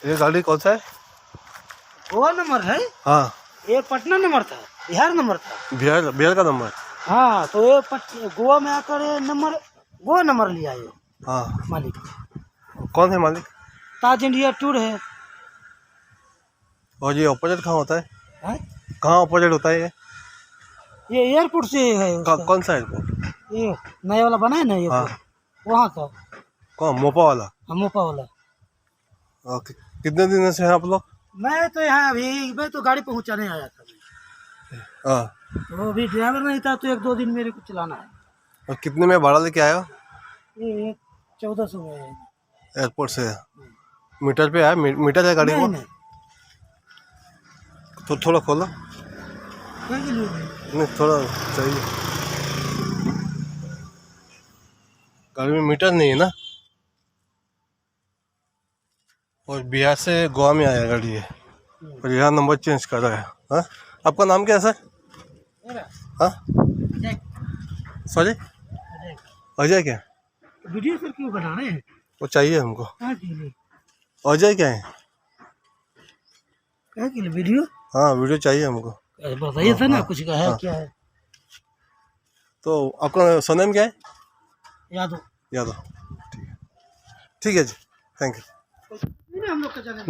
ये गाड़ी कौन सा है? गोवा नंबर है। हाँ, ये पटना नंबर था, बिहार नंबर था। बिहार का नंबर। हाँ तो ये गोवा में आकर ये नंबर गोवा नंबर लिया ये हाँ, मालिक। कौन है मालिक? ताज इंडिया टूर है। और ये ऑपोजिट कहाँ होता है? हैं? कहाँ ऑपोजिट होता है ये एयरपोर्ट से है उसका। कौन सा एयरपोर्ट? ये नया वाला बना है ना ये हाँ। वहाँ का। कौन, मोपा वाला? मोपा वाला। ओके, कितने दिन से हैं आप लोग? मैं तो यहाँ अभी मैं तो गाड़ी पहुँचाने आया था। हाँ, तो अभी ड्राइवर नहीं था तो 1-2 दिन मेरे को चलाना है। और कितने में भाड़ा लेके आए हो? ये 1400 में है। एयरपोर्ट से मीटर पे आया? मीटर है गाड़ी नहीं को? नहीं तो थोड़ा खोलो। क्या के लिए? नहीं, थोड़ा चाहिए। गाड़ी में मीटर नहीं है ना। और बिहार से गोवा में आया गाड़ी है और यहाँ नंबर चेंज कर रहा है। हाँ, आपका नाम क्या है सर? मेरा हाँ, अजय। सॉरी, अजय। अजय क्या? वीडियो सर क्यों बना रहे हैं? वो चाहिए हमको। कहाँ के लिए? अजय क्या है? कहाँ के लिए वीडियो? हाँ, वीडियो चाहिए हमको। अरे बताइए था ना हाँ, कुछ का है हाँ। क्या है? तो आपका सरनेम क्या है? यादव। यादव। ठीक है, ठीक है जी, थैंक यू। हम लोग का जगह